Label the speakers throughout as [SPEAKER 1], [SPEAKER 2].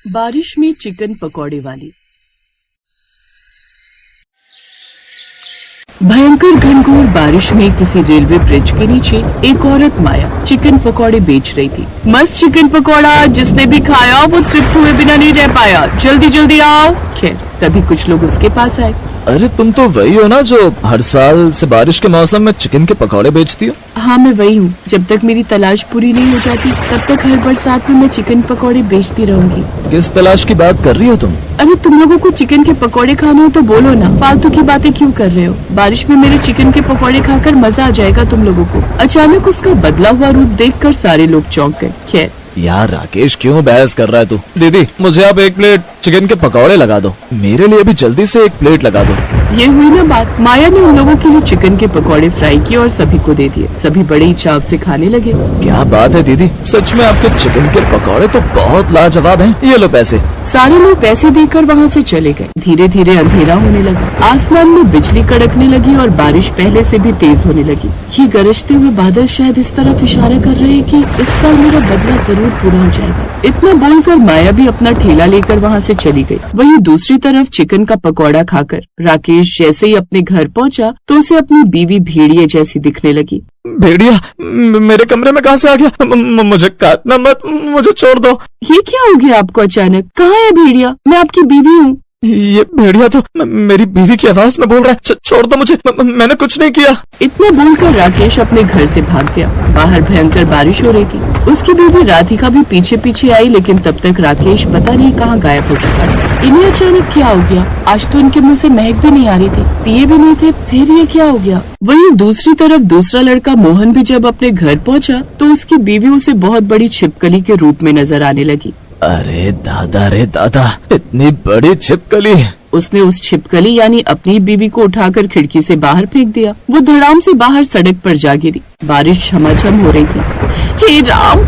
[SPEAKER 1] बारिश में चिकन पकौड़े वाली। भयंकर घनघोर बारिश में किसी रेलवे ब्रिज के नीचे एक औरत माया चिकन पकौड़े बेच रही थी। मस्त चिकन पकौड़ा जिसने भी खाया वो तृप्त हुए बिना नहीं रह पाया। जल्दी जल्दी आओ। खैर तभी कुछ लोग उसके पास आए।
[SPEAKER 2] अरे तुम तो वही हो ना जो हर साल से बारिश के मौसम में चिकन के पकौड़े बेचती हो?
[SPEAKER 1] हाँ मैं वही हूँ। जब तक मेरी तलाश पूरी नहीं हो जाती तब तक हर बरसात में मैं चिकन पकौड़े बेचती रहूंगी।
[SPEAKER 2] किस तलाश की बात कर रही हो तुम?
[SPEAKER 1] अरे तुम लोगों को चिकन के पकौड़े खाने हो तो बोलो ना, फालतू की बातें क्यों कर रहे हो? बारिश में मेरे चिकन के पकौड़े खाकर मजा आ जाएगा तुम लोगों को। अचानक उसका बदला हुआ रूप देखकर सारे लोग चौंक गए। खैर
[SPEAKER 2] यार राकेश क्यों बहस कर रहा है तू? दीदी मुझे आप 1 प्लेट चिकन के पकौड़े लगा दो। मेरे लिए भी जल्दी से 1 प्लेट लगा दो।
[SPEAKER 1] ये हुई ना बात। माया ने उन लोगों के लिए चिकन के पकौड़े फ्राई किए और सभी को दे दिए। सभी बड़े ही चाव से खाने लगे।
[SPEAKER 2] क्या बात है दीदी, सच में आपके चिकन के पकौड़े तो बहुत लाजवाब हैं। ये लो पैसे।
[SPEAKER 1] सारे लोग पैसे देकर वहाँ से चले गए। धीरे धीरे अंधेरा होने लगा। आसमान में बिजली कड़कने लगी और बारिश पहले से भी तेज होने लगी। ये गरजते हुए बादल शायद इस तरफ इशारा कर रहे हैं कि इस साल मेरा बदला जरूर पूरा हो जाएगा। इतना बोलकर माया भी अपना ठेला लेकर वहाँ से चली गई। वहीं दूसरी तरफ चिकन का पकौड़ा खाकर राकेश जैसे ही अपने घर पहुँचा तो उसे अपनी बीवी भेड़िए जैसी दिखने लगी।
[SPEAKER 2] भेड़िया मेरे कमरे में कहाँ से आ गया? मुझे काटना मत, मुझे छोड़ दो।
[SPEAKER 1] ये क्या हो गया आपको अचानक? कहाँ है भेड़िया? मैं आपकी बीवी हूँ।
[SPEAKER 2] ये भेड़िया तो मेरी बीवी की आवाज में बोल रहा है। छोड़ दो मुझे, मैंने कुछ नहीं किया।
[SPEAKER 1] इतना बोलकर राकेश अपने घर से भाग गया। बाहर भयंकर बारिश हो रही थी। उसकी बीवी राधिका भी पीछे पीछे आई, लेकिन तब तक राकेश पता नहीं कहाँ गायब हो चुका था। इन्हें अचानक क्या हो गया? आज तो इनके मुंह से महक भी नहीं आ रही थी, पिए भी नहीं थे, फिर ये क्या हो गया? वहीं दूसरी तरफ दूसरा लड़का मोहन भी जब अपने घर पहुँचा तो उसकी बीवी उसे बहुत बड़ी छिपकली के रूप में नजर आने लगी।
[SPEAKER 2] अरे दादा रे दादा, इतनी बड़ी छिपकली!
[SPEAKER 1] उसने उस छिपकली यानी अपनी बीवी को उठाकर खिड़की से बाहर फेंक दिया। वो धड़ाम से बाहर सड़क पर जा गिरी। बारिश झमाझम हो रही थी। हे राम,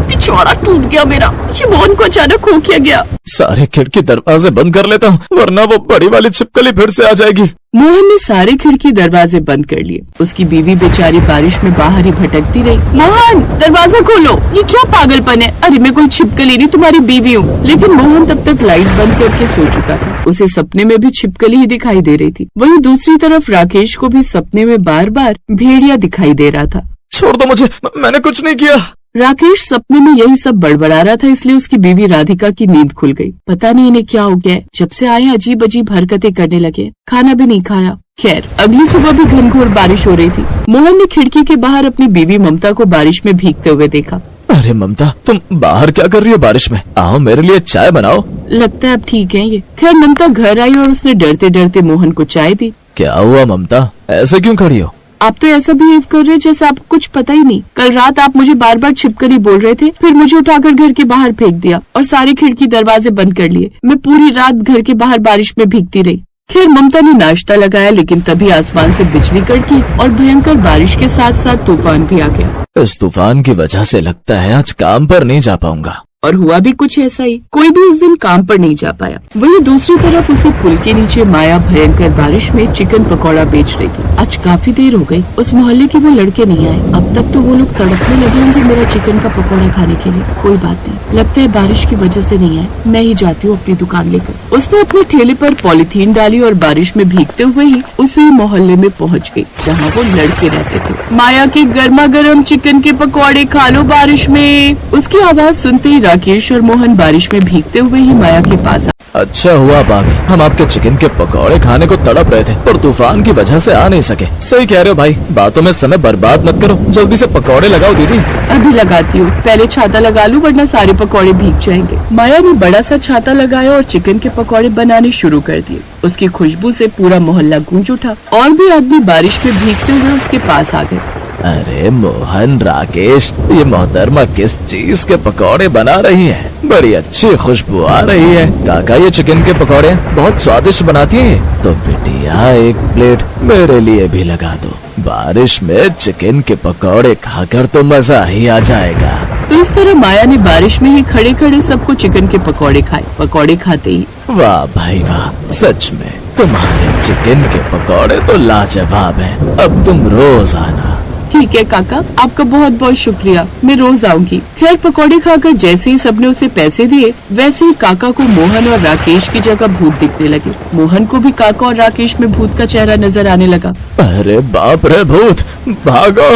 [SPEAKER 1] पिछवाड़ा टूट गया मेरा। ये मोहन को अचानक हो क्या गया?
[SPEAKER 2] सारे खिड़की दरवाजे बंद कर लेता हूँ, वरना वो बड़ी वाली छिपकली फिर से आ जाएगी।
[SPEAKER 1] मोहन ने सारे खिड़की दरवाजे बंद कर लिए। उसकी बीवी बेचारी बारिश में बाहर ही भटकती रही। मोहन दरवाजा खोलो, ये क्या पागलपन है? अरे मैं कोई छिपकली नहीं, तुम्हारी बीवी हूँ। लेकिन मोहन तब तक लाइट बंद करके सो चुका था। उसे सपने में भी छिपकली ही दिखाई दे रही थी। वहीं दूसरी तरफ राकेश को भी सपने में बार बार भेड़िया दिखाई दे रहा था।
[SPEAKER 2] छोड़ दो मुझे, मैंने कुछ नहीं किया।
[SPEAKER 1] राकेश सपने में यही सब बड़बड़ा रहा था, इसलिए उसकी बीवी राधिका की नींद खुल गई। पता नहीं इन्हें क्या हो गया, जब से आए अजीब अजीब हरकतें करने लगे। खाना भी नहीं खाया। खैर अगली सुबह भी घनघोर बारिश हो रही थी। मोहन ने खिड़की के बाहर अपनी बीवी ममता को बारिश में भीगते हुए देखा।
[SPEAKER 2] अरे ममता, तुम बाहर क्या कर रही हो बारिश में? आओ मेरे लिए चाय बनाओ।
[SPEAKER 1] लगता है अब ठीक है ये। खैर ममता घर आई और उसने डरते डरते मोहन को चाय दी।
[SPEAKER 2] क्या हुआ ममता, ऐसे क्यों खड़ी हो?
[SPEAKER 1] आप तो ऐसा बिहेव कर रहे हैं जैसे आपको कुछ पता ही नहीं। कल रात आप मुझे बार बार छिपकली बोल रहे थे, फिर मुझे उठाकर घर के बाहर फेंक दिया और सारी खिड़की दरवाजे बंद कर लिए। मैं पूरी रात घर के बाहर बारिश में भीगती रही। खैर ममता ने नाश्ता लगाया, लेकिन तभी आसमान से बिजली कड़की और भयंकर बारिश के साथ साथ तूफान भी आ गया।
[SPEAKER 2] इस तूफान की वजह से लगता है आज काम पर नहीं जा पाऊंगा।
[SPEAKER 1] और हुआ भी कुछ ऐसा ही। कोई भी उस दिन काम पर नहीं जा पाया। वहीं दूसरी तरफ उसी पुल के नीचे माया भयंकर बारिश में चिकन पकौड़ा बेच रही थी। आज काफी देर हो गई, उस मोहल्ले के वो लड़के नहीं आए। अब तक तो वो लोग तड़पने लगे होंगे मेरा चिकन का पकौड़ा खाने के लिए। कोई बात नहीं, लगता है बारिश की वजह से नहीं आए। मैं ही जाती हूँ अपनी दुकान लेकर। उसने अपने ठेले पर पॉलिथीन डाली और बारिश में भीगते हुए ही उसी मोहल्ले में पहुँच गयी जहाँ वो लड़के रहते थे। माया के गर्मा गर्म चिकन के पकौड़े खा लो बारिश में। उसकी आवाज सुनते ही राकेश और मोहन बारिश में भीगते हुए ही माया के पास।
[SPEAKER 2] अच्छा हुआ भाभी, हम आपके चिकन के पकौड़े खाने को तड़प रहे थे और तूफान की वजह से आ नहीं सके। सही कह रहे हो भाई, बातों में समय बर्बाद मत करो, जल्दी से पकौड़े लगाओ दीदी।
[SPEAKER 1] अभी लगाती हूँ, पहले छाता लगा लूँ वरना सारे पकौड़े भीग जाएंगे। माया ने बड़ा सा छाता लगाया और चिकन के पकौड़े बनाने शुरू कर दिए। उसकी खुशबू से पूरा मोहल्ला गूंज उठा और भी आदमी बारिश में भीगते हुए उसके पास आ गए।
[SPEAKER 2] अरे मोहन, राकेश, ये मोहतरमा किस चीज के पकौड़े बना रही है? बड़ी अच्छी खुशबू आ रही है। काका ये चिकन के पकौड़े बहुत स्वादिष्ट बनाती हैं। तो बिटिया 1 प्लेट मेरे लिए भी लगा दो। बारिश में चिकन के पकौड़े खाकर तो मजा ही आ जाएगा।
[SPEAKER 1] तो इस तरह माया ने बारिश में ही खड़े खड़े सबको चिकन के पकौड़े खाए। पकौड़े खाते ही
[SPEAKER 2] वाह भाई वाह, सच में तुम्हारे चिकन के पकौड़े तो लाजवाब हैं। अब तुम रोज आना।
[SPEAKER 1] ठीक है काका, आपका बहुत बहुत शुक्रिया, मैं रोज आऊंगी। खैर पकौड़े खाकर जैसे ही सबने उसे पैसे दिए, वैसे ही काका को मोहन और राकेश की जगह भूत दिखने लगे। मोहन को भी काका और राकेश में भूत का चेहरा नजर आने लगा।
[SPEAKER 2] अरे बाप रे भूत, भागो।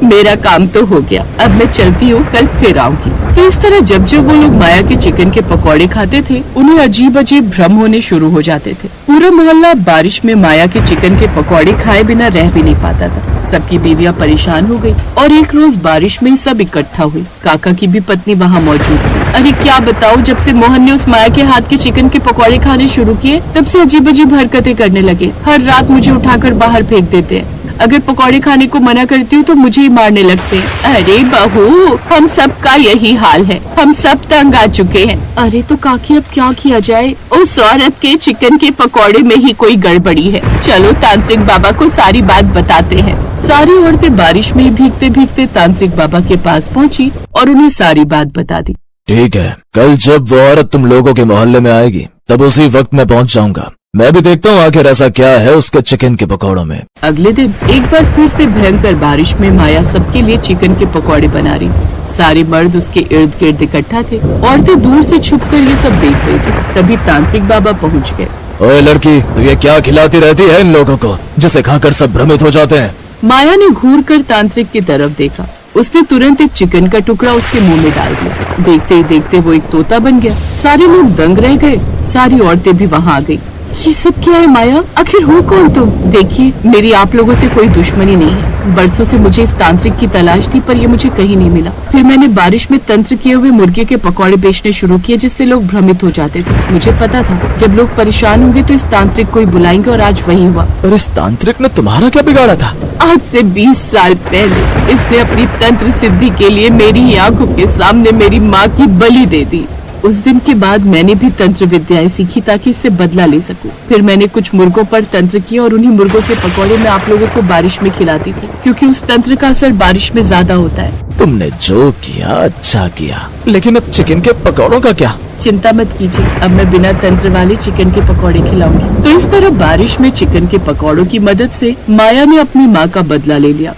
[SPEAKER 1] मेरा काम तो हो गया, अब मैं चलती हूँ, कल फिर आऊंगी। तो इस तरह जब जब वो लोग माया के चिकन के पकौड़े खाते थे, उन्हें अजीब अजीब भ्रम होने शुरू हो जाते थे। पूरा मोहल्ला बारिश में माया के चिकन के पकौड़े खाए बिना रह भी नहीं पाता था। सबकी बीवियां परेशान हो गई और एक रोज बारिश में ही सब इकट्ठा हुई। काका की भी पत्नी वहाँ मौजूद थी। अरे क्या बताऊँ, जब से मोहन ने उस माया के हाथ के चिकन के पकौड़े खाने शुरू किए, तब से अजीब अजीब हरकतें करने लगे। हर रात मुझे उठाकर बाहर फेंक देते हैं। अगर पकौड़े खाने को मना करती हूँ तो मुझे ही मारने लगते हैं। अरे बहू, हम सब का यही हाल है, हम सब तंग आ चुके हैं। अरे तो काकी अब क्या किया जाए, उस औरत के चिकन के पकौड़े में ही कोई गड़बड़ी है। चलो तांत्रिक बाबा को सारी बात बताते हैं। सारी औरतें बारिश में भीगते भीगते तांत्रिक बाबा के पास पहुँची और उन्हें सारी बात बता दी।
[SPEAKER 2] ठीक है, कल जब वो औरत तुम लोगों के मोहल्ले में आएगी, तब उसी वक्त मैं पहुंच जाऊंगा। मैं भी देखता हूँ आखिर ऐसा क्या है उसके चिकन के पकौड़ों में।
[SPEAKER 1] अगले दिन एक बार फिर से भयंकर बारिश में माया सबके लिए चिकन के पकौड़े बना रही। सारे मर्द उसके इर्द गिर्द इकट्ठा थे। औरतें दूर से छुपकर ये सब देख रही थी। तभी तांत्रिक बाबा पहुँच गए।
[SPEAKER 2] ओए लड़की, तू ये क्या खिलाती रहती है इन लोगों को, जिसे खाकर सब भ्रमित हो जाते हैं?
[SPEAKER 1] माया ने घूर कर तांत्रिक की तरफ देखा। उसने तुरंत एक चिकन का टुकड़ा उसके मुंह में डाल दिया। देखते ही देखते वो एक तोता बन गया। सारे लोग दंग रह गए। सारी औरतें भी वहाँ आ गई। ये सब क्या है माया, आखिर हो कौन तुम? देखिए, मेरी आप लोगों से कोई दुश्मनी नहीं है। बरसों से मुझे इस तांत्रिक की तलाश थी, पर ये मुझे कहीं नहीं मिला। फिर मैंने बारिश में तंत्र किए हुए मुर्गे के पकौड़े बेचने शुरू किए, जिससे लोग भ्रमित हो जाते थे। मुझे पता था जब लोग परेशान होंगे तो इस तांत्रिक को ही बुलाएंगे, और आज वही हुआ।
[SPEAKER 2] और इस तांत्रिक ने तुम्हारा क्या बिगाड़ा था?
[SPEAKER 1] आज से 20 साल पहले इसने अपनी तंत्र सिद्धि के लिए मेरी ही आंखों के सामने मेरी माँ की बलि दे दी। उस दिन के बाद मैंने भी तंत्र विद्याएं सीखी ताकि इससे बदला ले सकूं। फिर मैंने कुछ मुर्गों पर तंत्र किया और उन्हीं मुर्गों के पकौड़े मैं आप लोगों को बारिश में खिलाती थी, क्योंकि उस तंत्र का असर बारिश में ज्यादा होता है।
[SPEAKER 2] तुमने जो किया अच्छा किया, लेकिन अब चिकन के पकौड़ों का क्या?
[SPEAKER 1] चिंता मत कीजिए, अब मैं बिना तंत्र वाले चिकन के पकौड़े खिलाऊंगी। तो इस तरह बारिश में चिकन के पकौड़ों की मदद से माया ने अपनी माँ का बदला ले लिया।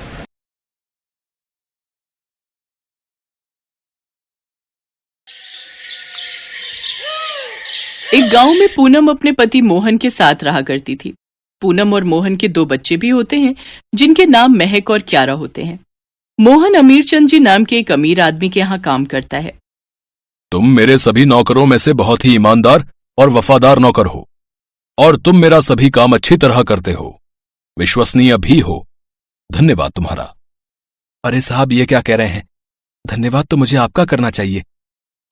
[SPEAKER 1] एक गांव में पूनम अपने पति मोहन के साथ रहा करती थी। पूनम और मोहन के 2 बच्चे भी होते हैं, जिनके नाम महक और क्यारा होते हैं। मोहन अमीर चंद जी नाम के एक अमीर आदमी के यहाँ काम करता है।
[SPEAKER 3] तुम मेरे सभी नौकरों में से बहुत ही ईमानदार और वफादार नौकर हो, और तुम मेरा सभी काम अच्छी तरह करते हो, विश्वसनीय भी हो। धन्यवाद तुम्हारा। अरे साहब, ये क्या कह रहे हैं? धन्यवाद तो मुझे आपका करना चाहिए।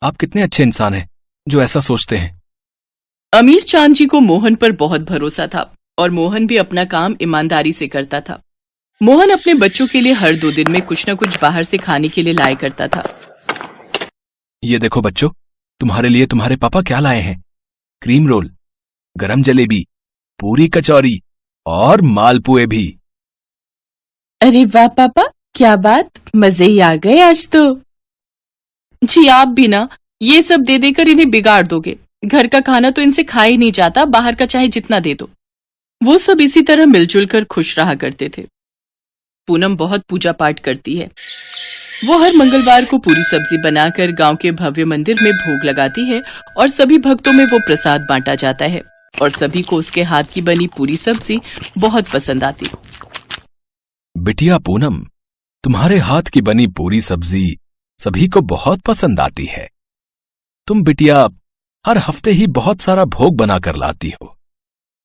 [SPEAKER 3] आप कितने अच्छे इंसान हैं जो ऐसा सोचते हैं।
[SPEAKER 1] अमीर चांद जी को मोहन पर बहुत भरोसा था और मोहन भी अपना काम ईमानदारी से करता था। मोहन अपने बच्चों के लिए हर 2 दिन में कुछ न कुछ बाहर से खाने के लिए लाया करता था।
[SPEAKER 3] ये देखो बच्चों, तुम्हारे लिए तुम्हारे पापा क्या लाए हैं। क्रीम रोल, गरम जलेबी, पूरी कचौरी और मालपुए भी।
[SPEAKER 1] अरे वाह पापा, क्या बात, मजे ही आ गए आज तो। जी आप भी ना, ये सब दे देकर इन्हें बिगाड़ दोगे। घर का खाना तो इनसे खा ही नहीं जाता, बाहर का चाहे जितना दे दो। वो सब इसी तरह मिलजुल कर खुश रहा करते थे। पूनम बहुत पूजा पाठ करती है। वो हर मंगलवार को पूरी सब्जी बनाकर गांव के भव्य मंदिर में भोग लगाती है और सभी भक्तों में वो प्रसाद बांटा जाता है और सभी को उसके हाथ की बनी पूरी सब्जी बहुत पसंद आती।
[SPEAKER 3] बिटिया पूनम, तुम्हारे हाथ की बनी पूरी सब्जी सभी को बहुत पसंद आती है। तुम बिटिया हर हफ्ते ही बहुत सारा भोग बनाकर लाती हो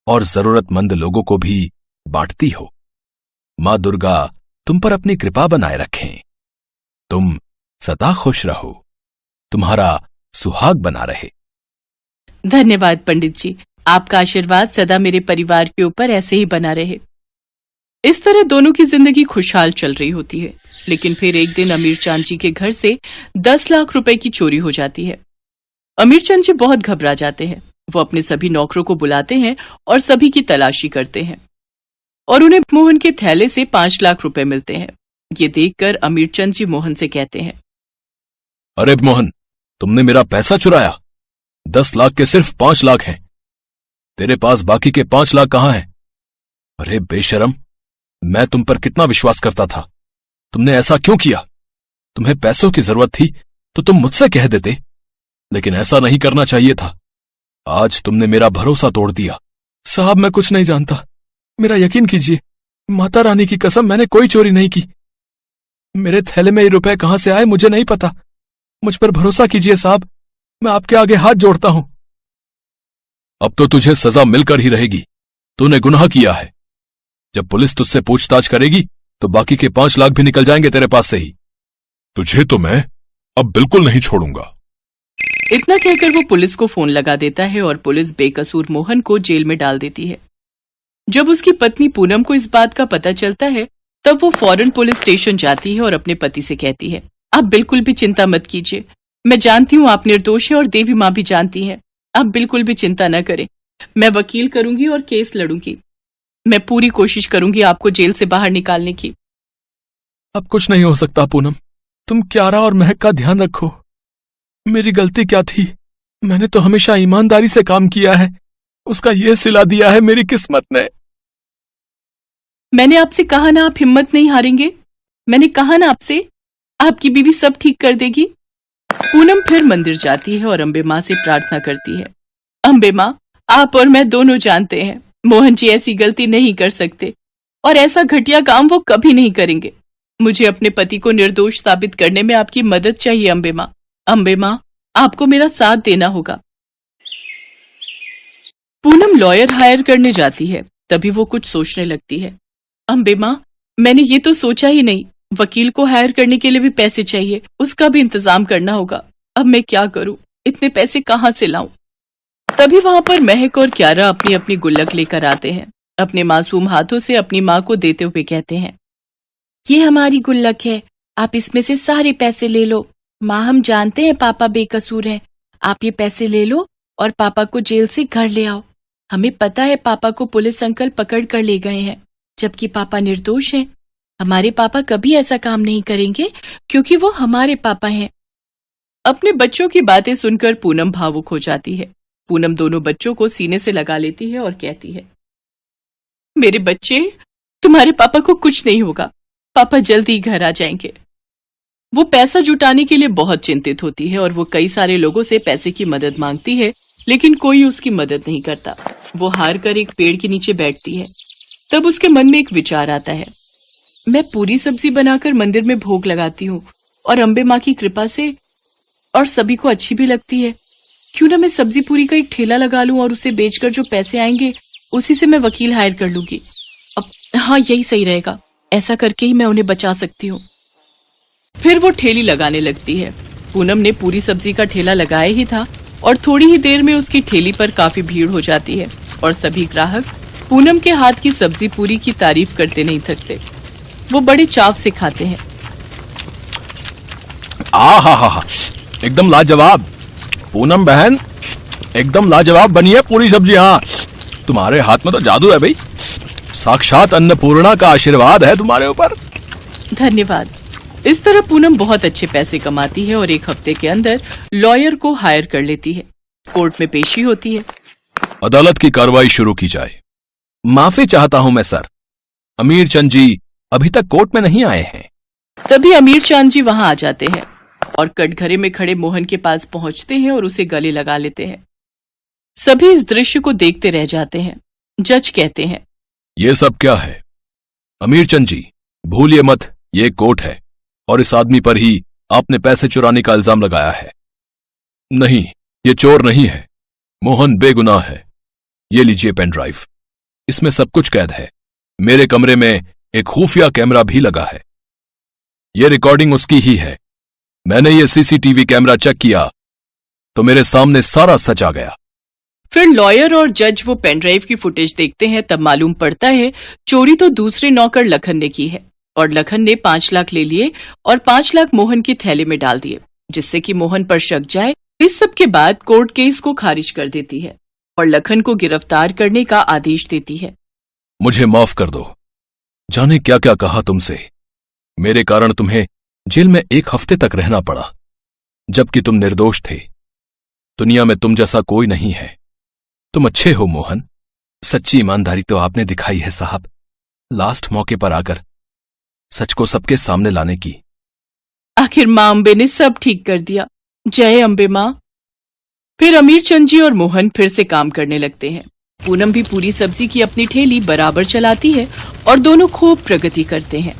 [SPEAKER 3] और जरूरतमंद लोगों को भी बांटती हो। मां दुर्गा तुम पर अपनी कृपा बनाए रखें। तुम सदा खुश रहो, तुम्हारा सुहाग बना रहे।
[SPEAKER 1] धन्यवाद पंडित जी, आपका आशीर्वाद सदा मेरे परिवार के ऊपर ऐसे ही बना रहे। इस तरह दोनों की जिंदगी खुशहाल चल रही होती है। लेकिन फिर एक दिन अमीर चांद जी के घर से 10 लाख रुपए की चोरी हो जाती है। अमीर चंद जी बहुत घबरा जाते हैं। वो अपने सभी नौकरों को बुलाते हैं और सभी की तलाशी करते हैं और उन्हें मोहन के थैले से 5 लाख रुपए मिलते हैं। ये देखकर अमीर चंद जी मोहन से कहते हैं,
[SPEAKER 3] अरे मोहन, तुमने मेरा पैसा चुराया। 10 लाख के सिर्फ 5 लाख हैं। तेरे पास बाकी के 5 लाख कहाँ हैं? अरे बेशरम, मैं तुम पर कितना विश्वास करता था, तुमने ऐसा क्यों किया? तुम्हें पैसों की जरूरत थी तो तुम मुझसे कह देते, लेकिन ऐसा नहीं करना चाहिए था। आज तुमने मेरा भरोसा तोड़ दिया। साहब, मैं कुछ नहीं जानता, मेरा यकीन कीजिए। माता रानी की कसम, मैंने कोई चोरी नहीं की। मेरे थैले में ये रुपए कहां से आए मुझे नहीं पता। मुझ पर भरोसा कीजिए साहब, मैं आपके आगे हाथ जोड़ता हूं। अब तो तुझे सजा मिलकर ही रहेगी। तूने गुनाह किया है। जब पुलिस तुझसे पूछताछ करेगी तो बाकी के 5 लाख भी निकल जाएंगे तेरे पास से ही। तुझे तो मैं अब बिल्कुल नहीं छोड़ूंगा।
[SPEAKER 1] इतना कहकर वो पुलिस को फोन लगा देता है और पुलिस बेकसूर मोहन को जेल में डाल देती है। जब उसकी पत्नी पूनम को इस बात का पता चलता है तब वो फौरन पुलिस स्टेशन जाती है और अपने पति से कहती है, आप बिल्कुल भी चिंता मत कीजिए। मैं जानती हूँ आप निर्दोष हैं और देवी माँ भी जानती है। आप बिल्कुल भी चिंता न करें। मैं वकील करूंगी और केस लड़ूंगी। मैं पूरी कोशिश करूंगी आपको जेल से बाहर निकालने की।
[SPEAKER 3] अब कुछ नहीं हो सकता पूनम। तुम क्यारा और महक का ध्यान रखो। मेरी गलती क्या थी? मैंने तो हमेशा ईमानदारी से काम किया है। उसका यह सिला दिया है मेरी किस्मत ने।
[SPEAKER 1] मैंने आपसे कहा ना, आप हिम्मत नहीं हारेंगे। मैंने कहा ना आपसे, आपकी बीवी सब ठीक कर देगी। पूनम फिर मंदिर जाती है और अम्बे माँ से प्रार्थना करती है, अम्बे माँ, आप और मैं दोनों जानते हैं मोहन जी ऐसी गलती नहीं कर सकते और ऐसा घटिया काम वो कभी नहीं करेंगे। मुझे अपने पति को निर्दोष साबित करने में आपकी मदद चाहिए अम्बे माँ। अम्बे माँ, आपको मेरा साथ देना होगा। पूनम लॉयर हायर करने जाती है। तभी वो कुछ सोचने लगती है, अम्बे माँ, मैंने ये तो सोचा ही नहीं। वकील को हायर करने के लिए भी पैसे चाहिए, उसका भी इंतजाम करना होगा। अब मैं क्या करूं? इतने पैसे कहाँ से लाऊं? तभी वहां पर महक और क्यारा अपनी अपनी गुल्लक लेकर आते हैं। अपने मासूम हाथों से अपनी माँ को देते हुए कहते हैं, ये हमारी गुल्लक है, आप इसमें से सारे पैसे ले लो। माँ, हम जानते हैं पापा बेकसूर हैं। आप ये पैसे ले लो और पापा को जेल से घर ले आओ। हमें पता है पापा को पुलिस अंकल पकड़ कर ले गए हैं, जबकि पापा निर्दोष हैं। हमारे पापा कभी ऐसा काम नहीं करेंगे क्योंकि वो हमारे पापा हैं। अपने बच्चों की बातें सुनकर पूनम भावुक हो जाती है। पूनम दोनों बच्चों को सीने से लगा लेती है और कहती है, मेरे बच्चे, तुम्हारे पापा को कुछ नहीं होगा। पापा जल्दी घर आ जाएंगे। वो पैसा जुटाने के लिए बहुत चिंतित होती है और वो कई सारे लोगों से पैसे की मदद मांगती है, लेकिन कोई उसकी मदद नहीं करता। वो हार कर एक पेड़ के नीचे बैठती है। तब उसके मन में एक विचार आता है, मैं पूरी सब्जी बनाकर मंदिर में भोग लगाती हूँ और अम्बे माँ की कृपा से और सभी को अच्छी भी लगती है। क्यों ना मैं सब्जी पूरी का एक ठेला लगा लूं और उसे बेचकर जो पैसे आएंगे उसी से मैं वकील हायर कर लूंगी। अब हाँ, यही सही रहेगा। ऐसा करके ही मैं उन्हें बचा सकती हूँ। फिर वो ठेली लगाने लगती है। पूनम ने पूरी सब्जी का ठेला लगाया ही था और थोड़ी ही देर में उसकी ठेली पर काफी भीड़ हो जाती है और सभी ग्राहक पूनम के हाथ की सब्जी पूरी की तारीफ करते नहीं थकते। वो बड़े चाव से खाते हैं।
[SPEAKER 3] हा, एकदम लाजवाब। पूनम बहन, एकदम लाजवाब बनी है पूरी सब्जी। हाँ, तुम्हारे हाथ में तो जादू है भाई। साक्षात अन्नपूर्णा का आशीर्वाद है तुम्हारे ऊपर।
[SPEAKER 1] धन्यवाद। इस तरह पूनम बहुत अच्छे पैसे कमाती है और 1 हफ्ते के अंदर लॉयर को हायर कर लेती है। कोर्ट में पेशी होती है।
[SPEAKER 3] अदालत की कार्रवाई शुरू की जाए। माफी चाहता हूं मैं सर, अमीर चंद जी अभी तक कोर्ट में नहीं आए हैं।
[SPEAKER 1] तभी अमीर चांद जी वहां आ जाते हैं और कटघरे में खड़े मोहन के पास पहुंचते हैं और उसे गले लगा लेते हैं। सभी इस दृश्य को देखते रह जाते हैं। जज कहते हैं,
[SPEAKER 3] ये सब क्या है? अमीर चंद जी, भूलिए मत, ये कोर्ट है और इस आदमी पर ही आपने पैसे चुराने का इल्जाम लगाया है। नहीं, ये चोर नहीं है, मोहन बेगुनाह है। ये लीजिए पेन ड्राइव, इसमें सब कुछ कैद है। मेरे कमरे में एक खुफिया कैमरा भी लगा है। ये रिकॉर्डिंग उसकी ही है। मैंने ये सीसीटीवी कैमरा चेक किया तो मेरे सामने सारा सच आ गया।
[SPEAKER 1] फिर लॉयर और जज वो पेनड्राइव की फुटेज देखते हैं। तब मालूम पड़ता है चोरी तो दूसरे नौकर लखन ने की है और लखन ने 5 लाख ले लिए और 5 लाख मोहन के थैले में डाल दिए, जिससे कि मोहन पर शक जाए। इस सब के बाद कोर्ट केस को खारिज कर देती है और लखन को गिरफ्तार करने का आदेश देती है।
[SPEAKER 3] मुझे माफ कर दो, जाने क्या क्या कहा तुमसे। मेरे कारण तुम्हें जेल में 1 हफ्ते तक रहना पड़ा, जबकि तुम निर्दोष थे। दुनिया में तुम जैसा कोई नहीं है। तुम अच्छे हो मोहन। सच्ची ईमानदारी तो आपने दिखाई है साहब। लास्ट मौके पर आकर सच को सबके सामने लाने की।
[SPEAKER 1] आखिर माँ अम्बे ने सब ठीक कर दिया। जय अम्बे माँ। फिर अमीर चंद जी और मोहन फिर से काम करने लगते हैं। पूनम भी पूरी सब्जी की अपनी ठेली बराबर चलाती है और दोनों खूब प्रगति करते हैं।